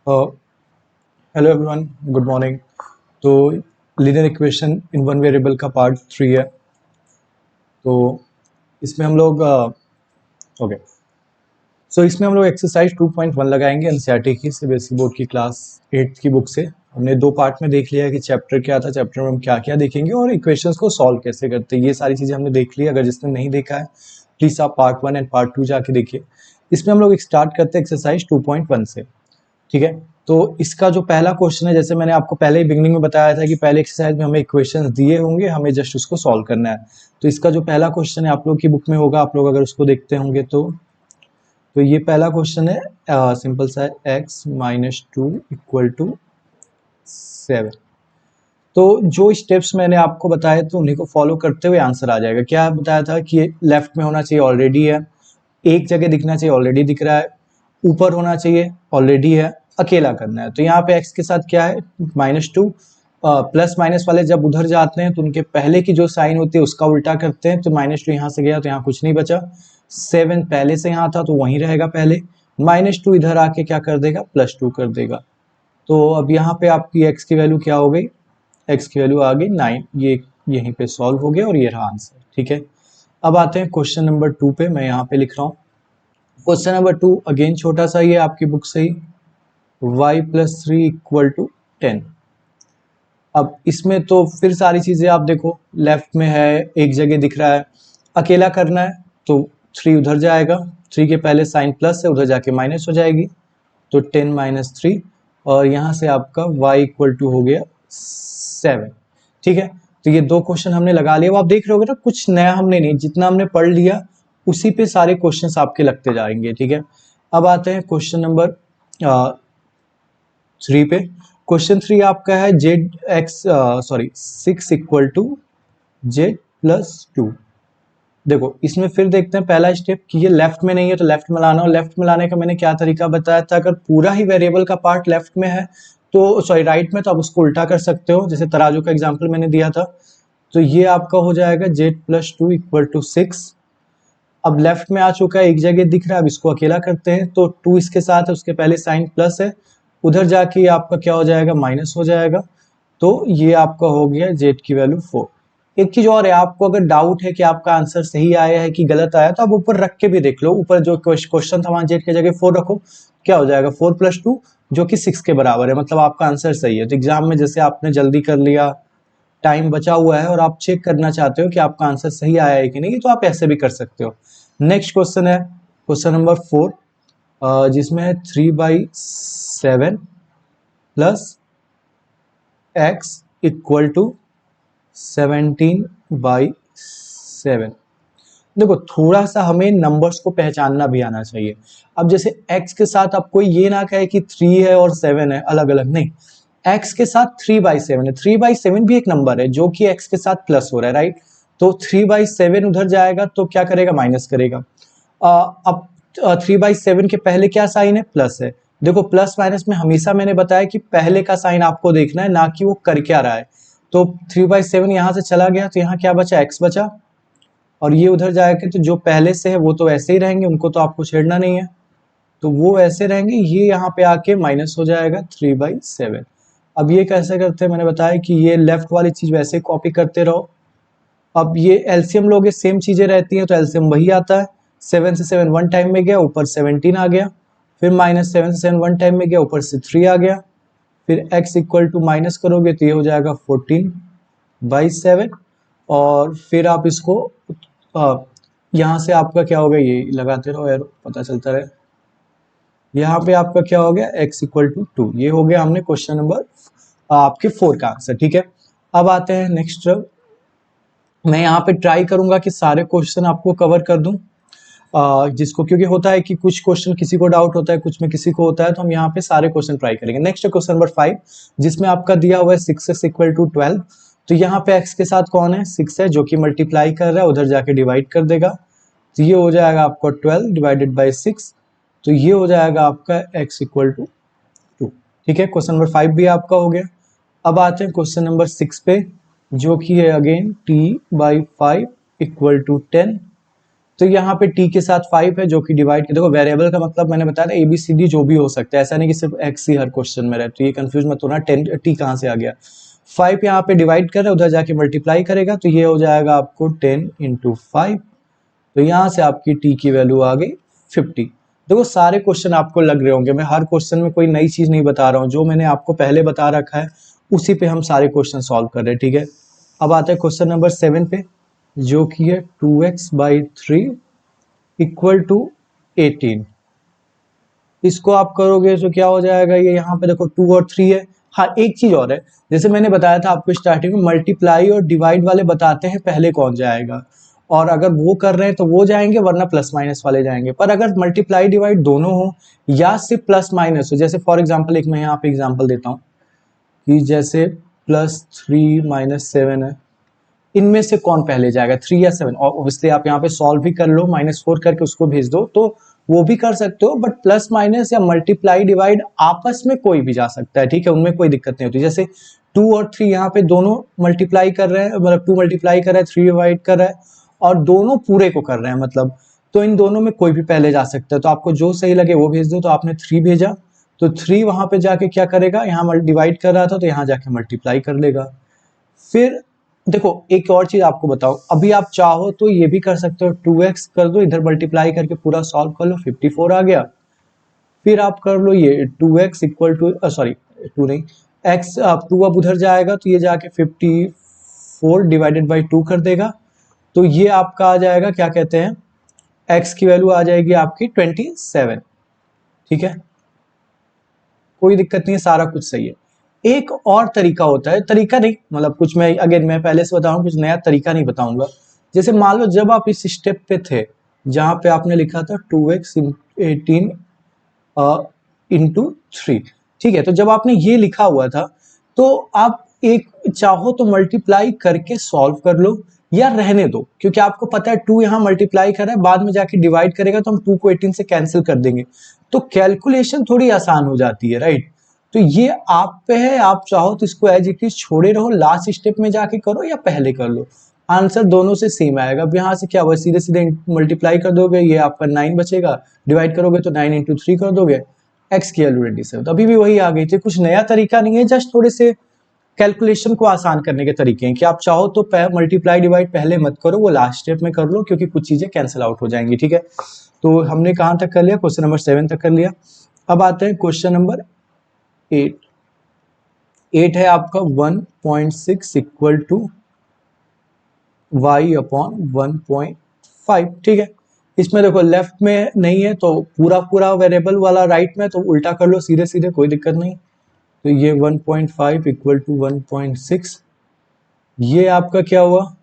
Hello everyone, good morning. तो linear equation in one variable का part 3 है। तो इसमें हम लोग ओके सो इसमें हम लोग एक्सरसाइज 2.1 लगाएंगे एनसीईआरटी की सीबीएसई बोर्ड की क्लास 8 की बुक से। हमने दो पार्ट में देख लिया है कि चैप्टर क्या था, चैप्टर में हम क्या क्या देखेंगे और इक्वेशंस को सॉल्व कैसे करते हैं, ये सारी चीज़ें हमने देख ली। अगर जिसने नहीं देखा है प्लीज़ आप पार्ट 1 एंड पार्ट 2 जाके देखिए। इसमें हम लोग स्टार्ट करते हैं एक्सरसाइज 2.1 से। ठीक है, तो इसका जो पहला क्वेश्चन है, जैसे मैंने आपको पहले ही बिगनिंग में बताया था कि पहले एक्सरसाइज में हमें इक्वेशंस दिए होंगे, हमें जस्ट उसको सॉल्व करना है। तो इसका जो पहला क्वेश्चन है आप लोग की बुक में होगा, आप लोग अगर उसको देखते होंगे तो ये पहला क्वेश्चन है, सिंपल सा है, x-2 इक्वल टू 7। तो जो स्टेप्स मैंने आपको बताए तो उन्हीं को फॉलो करते हुए आंसर आ जाएगा। क्या बताया था कि लेफ्ट में होना चाहिए, ऑलरेडी है। एक जगह दिखना चाहिए, ऑलरेडी दिख रहा है। ऊपर होना चाहिए, ऑलरेडी है। अकेला करना है, तो यहाँ पे x के साथ क्या है, -2। प्लस माइनस वाले जब उधर जाते हैं तो उनके पहले की जो साइन होती है उसका उल्टा करते हैं। तो -2 यहाँ से गया तो यहाँ कुछ नहीं बचा। 7 पहले से यहाँ था तो वहीं रहेगा पहले। -2 इधर आके क्या कर देगा, +2 कर देगा। तो अब यहाँ पे आपकी x की वैल्यू क्या हो गई, x की वैल्यू आ गई 9। ये यहीं पे सॉल्व हो गया और ये रहा आंसर। ठीक है, अब आते हैं क्वेश्चन नंबर 2 पे। मैं यहाँ पे लिख रहा हूँ क्वेश्चन नंबर 2, अगेन छोटा सा ही है आपकी बुक से ही, y+3 इक्वल टू 10। अब इसमें तो फिर सारी चीजें आप देखो, लेफ्ट में है, एक जगह दिख रहा है, अकेला करना है तो 3 उधर जाएगा, 3 के पहले साइन प्लस है, उधर जाके माइनस हो जाएगी, तो 10 - 3, और यहाँ से आपका y इक्वल टू हो गया 7। ठीक है, तो ये दो क्वेश्चन हमने लगा लिया। अब आप देख रहे होगे ना, कुछ नया हमने नहीं, जितना हमने पढ़ लिया उसी पे सारे क्वेश्चंस आपके लगते जाएंगे। ठीक है, अब आते हैं क्वेश्चन नंबर 3 पे। क्वेश्चन 3 आपका है z 6 इक्वल टू z+2। देखो इसमें फिर देखते हैं पहला स्टेप कि ये लेफ्ट में नहीं है तो लेफ्ट में लाना। और लेफ्ट में लाने का मैंने क्या तरीका बताया था, अगर पूरा ही वेरिएबल का पार्ट लेफ्ट में है तो राइट में, तो आप उसको उल्टा कर सकते हो, जैसे तराजू का एग्जांपल मैंने दिया था। तो ये आपका हो जाएगा z+2 इक्वल टू 6। अब लेफ्ट में आ चुका है, एक जगह दिख रहा है, अब इसको अकेला करते हैं तो 2 इसके साथ है, उसके पहले साइन प्लस है, उधर जाके आपका क्या हो जाएगा, माइनस हो जाएगा। तो ये आपका हो गया z की वैल्यू 4। एक चीज और है, आपको अगर डाउट है कि आपका आंसर सही आया है कि गलत आया तो आप ऊपर रख के भी देख लो। ऊपर जो क्वेश्चन था वहां z की जगह 4 रखो, क्या हो जाएगा 4+2 जो कि 6 के बराबर है, मतलब आपका आंसर सही है। तो एग्जाम में जैसे आपने जल्दी कर लिया, टाइम बचा हुआ है और आप चेक करना चाहते हो कि आपका आंसर सही आया है कि नहीं, तो आप ऐसे भी कर सकते हो। नेक्स्ट क्वेश्चन है क्वेश्चन नंबर 4, जिसमें है 3/7 प्लस x इक्वल टू 17/7। देखो थोड़ा सा हमें नंबर्स को पहचानना भी आना चाहिए। अब जैसे x के साथ आप कोई ये ना कहे कि 3 है और 7 है अलग अलग, नहीं, x के साथ 3/7 है। 3/7 भी एक नंबर है जो कि x के साथ प्लस हो रहा है, राइट। तो 3/7 उधर जाएगा तो क्या करेगा, माइनस करेगा। अब 3/7 के पहले क्या साइन है, प्लस है। देखो प्लस माइनस में हमेशा मैंने बताया कि पहले का साइन आपको देखना है, ना कि वो कर क्या रहा है। तो 3/7 यहाँ से चला गया तो यहाँ क्या बचा, x बचा, और ये उधर जाएगा तो जो पहले से है वो तो ऐसे ही रहेंगे, उनको तो आपको छेड़ना नहीं है, तो वो ऐसे रहेंगे। ये यहाँ पे आके माइनस हो जाएगा 3/7। अब ये कैसे करते हैं, मैंने बताया कि ये लेफ्ट वाली चीज वैसे कॉपी करते रहो। अब ये एलसीएम लोगे, सेम चीजें रहती हैं तो एलसीएम वही आता है। 7 से 7 वन टाइम में गया, ऊपर 17 आ गया, फिर -7 से 7 वन टाइम में गया, ऊपर से 3 आ गया, फिर x इक्वल टू माइनस करोगे तो ये हो जाएगा 14/7। और फिर आप इसको यहाँ से आपका क्या होगा, ये लगाते रहो एरो, पता चलता रहे। यहाँ पे आपका क्या हो गया, x इक्वल टू 2। ये हो गया हमने क्वेश्चन नंबर आपके 4 का आंसर। ठीक है, अब आते हैं नेक्स्ट। मैं यहाँ पे ट्राई करूंगा कि सारे क्वेश्चन आपको कवर कर दूं, जिसको, क्योंकि होता है कि कुछ क्वेश्चन किसी को डाउट होता है, कुछ में किसी को होता है, तो हम यहाँ पे सारे क्वेश्चन ट्राई करेंगे। नेक्स्ट क्वेश्चन नंबर 5, जिसमें आपका दिया हुआ है 6x इक्वल टू 12। तो यहाँ पे x के साथ कौन है, 6 है, जो कि मल्टीप्लाई कर रहा है, उधर जाके डिवाइड कर देगा, तो ये हो जाएगा आपका 12 डिवाइडेड बाई 6। तो ये हो जाएगा आपका x इक्वल टू 2। ठीक है, क्वेश्चन नंबर 5 भी आपका हो गया। अब आते हैं क्वेश्चन नंबर 6 पे, जो कि है अगेन t/5 इक्वल टू 10। तो यहाँ पे t के साथ 5 है जो कि डिवाइड के, देखो वेरिएबल का मतलब मैंने बताया था ABCD जो भी हो सकता है, ऐसा नहीं कि सिर्फ x ही हर क्वेश्चन में रहे, तो ये कंफ्यूज मत होना 10 t कहाँ से आ गया। 5 यहाँ पे डिवाइड कर रहा है, उधर जाके मल्टीप्लाई करेगा तो ये हो जाएगा आपको 10 × 5, तो यहाँ से आपकी t की वैल्यू आ गई 50। देखो सारे क्वेश्चन आपको लग रहे होंगे, मैं हर क्वेश्चन में कोई नई चीज नहीं बता रहा हूँ, जो मैंने आपको पहले बता रखा है उसी पे हम सारे क्वेश्चन सॉल्व कर रहे हैं, ठीक है। अब आता है क्वेश्चन नंबर 7 पे, जो कि है 2x/3 = 18। इसको आप करोगे तो क्या हो जाएगा, ये यहाँ पे देखो 2 और 3 है। हाँ एक चीज और है, जैसे मैंने बताया था आपको स्टार्टिंग में, मल्टीप्लाई और डिवाइड वाले बताते हैं पहले कौन जाएगा, और अगर वो कर रहे हैं तो वो जाएंगे, वरना प्लस माइनस वाले जाएंगे। पर अगर मल्टीप्लाई डिवाइड दोनों हो या सिर्फ प्लस माइनस हो, जैसे फॉर एग्जाम्पल एक मैं यहाँ पे एग्जाम्पल देता हूँ कि जैसे +3 - 7 है, इनमें से कौन पहले जाएगा, 3 या 7। और ऑब्वियसली आप यहाँ पे सॉल्व भी कर लो, -4 करके उसको भेज दो, तो वो भी कर सकते हो, बट प्लस माइनस या मल्टीप्लाई डिवाइड आपस में कोई भी जा सकता है, ठीक है, उनमें कोई दिक्कत नहीं होती। जैसे 2 और 3 यहाँ पे दोनों मल्टीप्लाई कर रहे हैं, मतलब 2 मल्टीप्लाई कर रहा है, 3 डिवाइड कर रहा है, और दोनों पूरे को कर रहे हैं मतलब, तो इन दोनों में कोई भी पहले जा सकता है, तो आपको जो सही लगे वो भेज दो। तो आपने 3 भेजा, तो 3 वहां पे जाके क्या करेगा, यहाँ डिवाइड कर रहा था तो यहाँ जाके मल्टीप्लाई कर लेगा। फिर देखो एक और चीज आपको बताओ, अभी आप चाहो तो ये भी कर सकते हो, 2x कर दो, इधर मल्टीप्लाई करके पूरा सॉल्व कर लो, 54 आ गया। फिर आप कर लो ये 2x = सॉरी 2 नहीं, x, आप 2 अब उधर जाएगा तो ये जाके 54 ÷ 2 कर देगा, तो ये आपका आ जाएगा, क्या कहते हैं, x की वैल्यू आ जाएगी आपकी 27, ठीक है, कोई दिक्कत नहीं है, सारा कुछ सही है। एक और तरीका होता है, तरीका नहीं मतलब कुछ, मैं अगेन मैं पहले से बताऊं, कुछ नया तरीका नहीं बताऊंगा। जैसे मान लो जब आप इस स्टेप पे थे जहां पे आपने लिखा था 2x × 18 × 3, ठीक है, तो जब आपने ये लिखा हुआ था तो आप एक चाहो तो मल्टीप्लाई करके सॉल्व कर लो या रहने दो, क्योंकि आपको पता है 2 यहाँ मल्टीप्लाई कर रहा है, बाद में जाके डिवाइड करेगा तो हम 2 को 18 से कैंसिल कर देंगे, तो कैलकुलेशन थोड़ी आसान हो जाती है, राइट। तो ये आप पे है, आप चाहो तो इसको एज इट इज छोड़े रहो, लास्ट स्टेप में जाके करो या पहले कर लो, आंसर दोनों से सेम आएगा। अब यहाँ से क्या हुआ, सीधे सीधे मल्टीप्लाई कर दोगे, ये आपका 9 बचेगा, डिवाइड करोगे तो 9 × 3 कर दोगे, x की वैल्यू 27, तो अभी भी वही आ गई थी। कुछ नया तरीका नहीं है, जस्ट थोड़े से कैलकुलेशन को आसान करने के तरीके हैं कि आप चाहो तो मल्टीप्लाई डिवाइड पहले मत करो, वो लास्ट स्टेप में कर लो, क्योंकि कुछ चीजें कैंसिल आउट हो जाएंगी, ठीक है। तो हमने कहाँ तक कर लिया, क्वेश्चन नंबर 7 तक कर लिया। अब आते हैं क्वेश्चन नंबर 8। 8 है आपका 1.6 = y/1.5, ठीक है। इसमें देखो लेफ्ट में नहीं है तो पूरा पूरा वेरिएबल वाला राइट में, तो उल्टा कर लो सीधे सीधे, कोई दिक्कत नहीं। तो ये 1.5 = 1.6, ये आपका क्या हुआ।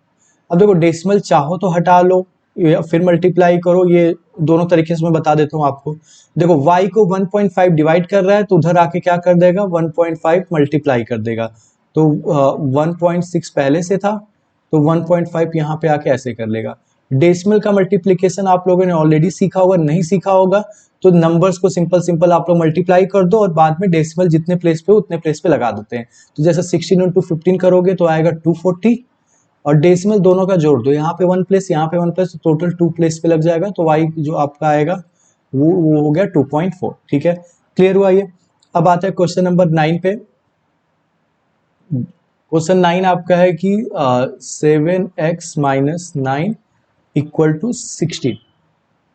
अब देखो डेसिमल चाहो तो हटा लो या फिर मल्टीप्लाई करो, ये दोनों तरीके से मैं बता देता हूँ आपको। देखो y को 1.5 डिवाइड कर रहा है तो उधर आके क्या कर देगा, 1.5 मल्टीप्लाई कर देगा, तो 1.6 पहले से था तो 1.5 यहाँ पे आके ऐसे कर लेगा। डेसिमल का मल्टीप्लीकेशन आप लोगों ने ऑलरेडी सीखा होगा, नहीं सीखा होगा तो नंबर्स को सिंपल सिंपल आप लोग मल्टीप्लाई कर दो और बाद में डेसिमल जितने प्लेस पे उतने प्लेस पे लगा देते हैं। तो जैसे 16 × 15 करोगे तो आएगा 240, और डेसिमल दोनों का जोड़ दो, यहाँ पे 1 प्लेस यहाँ पे 1 प्लेस, तो टोटल 2 प्लेस पे लग जाएगा, तो y जो आपका आएगा वो हो गया 2.4, ठीक है, क्लियर हुआ ये। अब आता है क्वेश्चन नंबर 9 पे। क्वेश्चन 9 आपका है कि 7x - 9 = 16।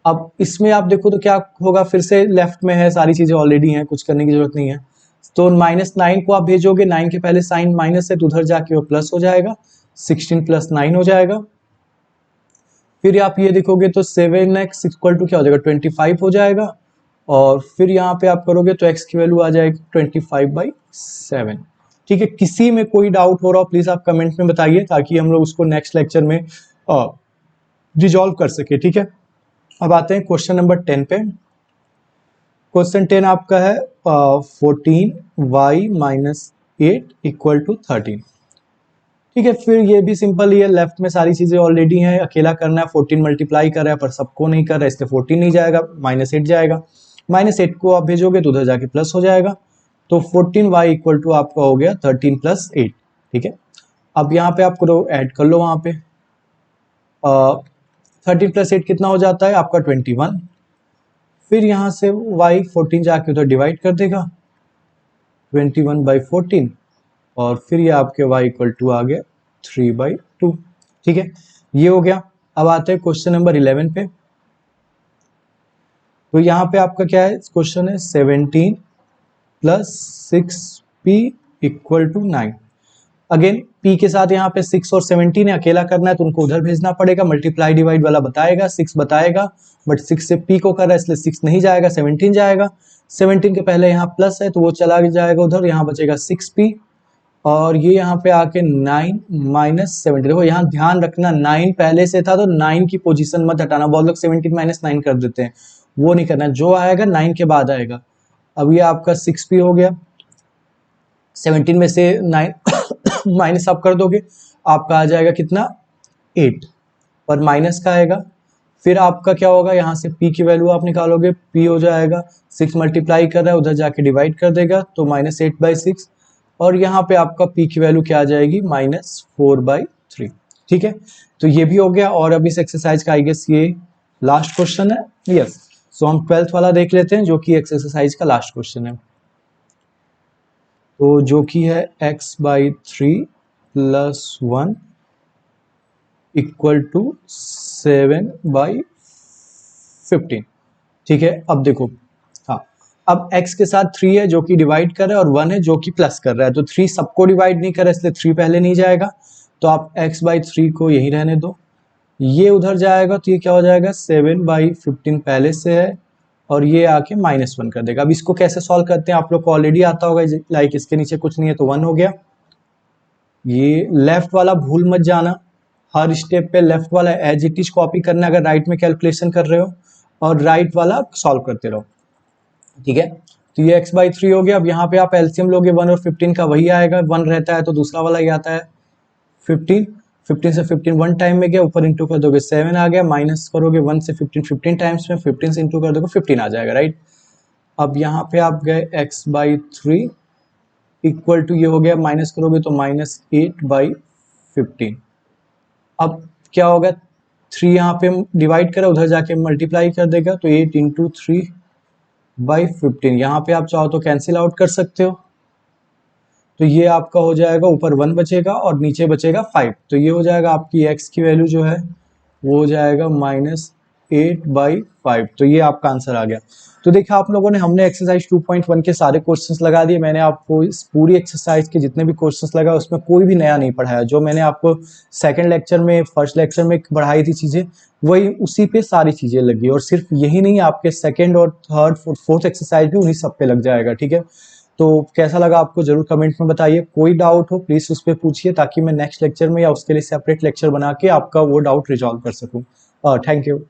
अब इसमें आप देखो तो क्या होगा, फिर से लेफ्ट में है, सारी चीजें ऑलरेडी हैं, कुछ करने की जरूरत नहीं है। तो -9 को आप भेजोगे, 9 के पहले साइन माइनस है तो उधर जाके वो प्लस हो जाएगा, 16 + 9 हो जाएगा। फिर आप ये देखोगे तो 7x = क्या हो जाएगा, 25 हो जाएगा, और फिर यहाँ पे आप करोगे तो x की वैल्यू आ जाएगी 25/7, ठीक है। किसी में कोई डाउट हो रहा हो प्लीज आप कमेंट में बताइए, ताकि हम लोग उसको नेक्स्ट लेक्चर में रिजॉल्व कर सके, ठीक है। अब आते हैं क्वेश्चन नंबर 10 पे। क्वेश्चन 10 आपका है 14y - 8 = 13, ठीक है। फिर ये भी सिंपल ही है, लेफ्ट में सारी चीजें ऑलरेडी हैं, अकेला करना है, 14 मल्टीप्लाई कर रहा है पर सबको नहीं कर रहा है, इसलिए 14 नहीं जाएगा, -8 जाएगा। -8 को आप भेजोगे तो उधर जाके प्लस हो जाएगा, तो 14y = आपका हो गया 13 + 8, ठीक है। अब यहाँ पे आप करो ऐड कर लो, वहां पे 13 प्लस 8 कितना हो जाता है आपका 21। फिर यहाँ से y 14 जाके उधर डिवाइड कर देगा 21/14 और फिर ये आपके y इक्वल टू आ गया 3/2। ठीक है, ये हो गया। अब आते हैं क्वेश्चन नंबर 11 पे। तो यहाँ पे आपका क्या है, क्वेश्चन है 17 plus 6p equal to 9। Again p के साथ यहाँ पे 6 और 17 है, अकेला करना है तो उनको उधर भेजना पड़ेगा। मल्टीप्लाई डिवाइड वाला बताएगा, 6 बताएगा, बट 6 से p को कर रहा है इसलिए 6 नहीं जाएगा, 17 जाएगा। 17 के पहले यहाँ प्लस है तो वो चला जाएगा उधर, यहाँ बचेगा 6p और ये यहाँ पे आके 9 माइनस 17। देखो यहाँ ध्यान रखना 9 पहले से था तो 9 की पोजीशन मत हटाना। बहुत लोग 17 माइनस 9 कर देते हैं, वो नहीं करना, जो आएगा 9 के बाद आएगा। अब ये आपका 6p हो गया, 17 में से 9 माइनस आप कर दोगे आपका आ जाएगा कितना 8 और माइनस का आएगा। फिर आपका क्या होगा, यहाँ से p की वैल्यू आप निकालोगे, p हो जाएगा 6 मल्टीप्लाई कर रहा है उधर जाके डिवाइड कर देगा तो -8/6 और यहाँ पे आपका p की वैल्यू क्या आ जाएगी -4/3। ठीक है, तो ये भी हो गया। और अब इस एक्सरसाइज का आई गेस ये लास्ट क्वेश्चन है। यस, सो हम 12th वाला देख लेते हैं जो कि एक्सरसाइज का लास्ट क्वेश्चन है। तो जो कि है x/3 + 1 इक्वल टू 7/15। ठीक है, अब देखो, हाँ, अब x के साथ 3 है जो कि डिवाइड कर रहा है और 1 है जो कि प्लस कर रहा है। तो 3 सबको डिवाइड नहीं कर रहा है इसलिए 3 पहले नहीं जाएगा, तो आप x/3 को यही रहने दो। ये उधर जाएगा तो ये क्या हो जाएगा 7/15 पहले से है और ये आके -1 कर देगा। अब इसको कैसे सॉल्व करते हैं आप लोग को ऑलरेडी आता होगा, लाइक इसके नीचे कुछ नहीं है तो 1 हो गया। ये लेफ्ट वाला भूल मत जाना, हर स्टेप पे लेफ्ट वाला एज इट इज कॉपी करना अगर राइट में कैलकुलेशन कर रहे हो, और राइट वाला सॉल्व करते रहो। ठीक है, तो ये x/3 हो गया। अब यहाँ पे आप एलसीएम लोगे 1 और 15 का, वही आएगा, 1 रहता है तो दूसरा वाला ही आता है 15। 15 से 15 1 टाइम में गया, ऊपर इंटू कर दोगे 7 आ गया, माइनस करोगे 1 से 15 टाइम्स में, 15 से इंटू कर दोगे 15 आ जाएगा, राइट। अब यहाँ पे आप गए x/3 इक्वल टू ये हो गया, माइनस करोगे तो -8/15। अब क्या होगा, 3 यहाँ पे डिवाइड करा उधर जाके मल्टीप्लाई कर देगा तो 8 इंटू 3/15। यहाँ पे आप चाहो तो कैंसिल आउट कर सकते हो, तो ये आपका हो जाएगा, ऊपर 1 बचेगा और नीचे बचेगा 5। तो ये हो जाएगा आपकी x की वैल्यू जो है वो हो जाएगा -8/5। तो ये आपका आंसर आ गया। तो देखा आप लोगों ने, हमने एक्सरसाइज 2.1 के सारे क्वेश्चंस लगा दिए। मैंने आपको इस पूरी एक्सरसाइज के जितने भी क्वेश्चंस लगा उसमें कोई भी नया नहीं पढ़ाया। जो मैंने आपको सेकंड लेक्चर में, फर्स्ट लेक्चर में पढ़ाई थी चीज़ें, वही उसी पे सारी चीज़ें लगी। और सिर्फ यही नहीं, आपके सेकेंड और थर्ड फोर्थ एक्सरसाइज भी उन्हीं सब पे लग जाएगा। ठीक है, तो कैसा लगा आपको जरूर कमेंट में बताइए। कोई डाउट हो प्लीज़ उस पर पूछिए ताकि मैं नेक्स्ट लेक्चर में या उसके लिए सेपरेट लेक्चर बना के आपका वो डाउट रिजॉल्व कर सकूँ। Thank you.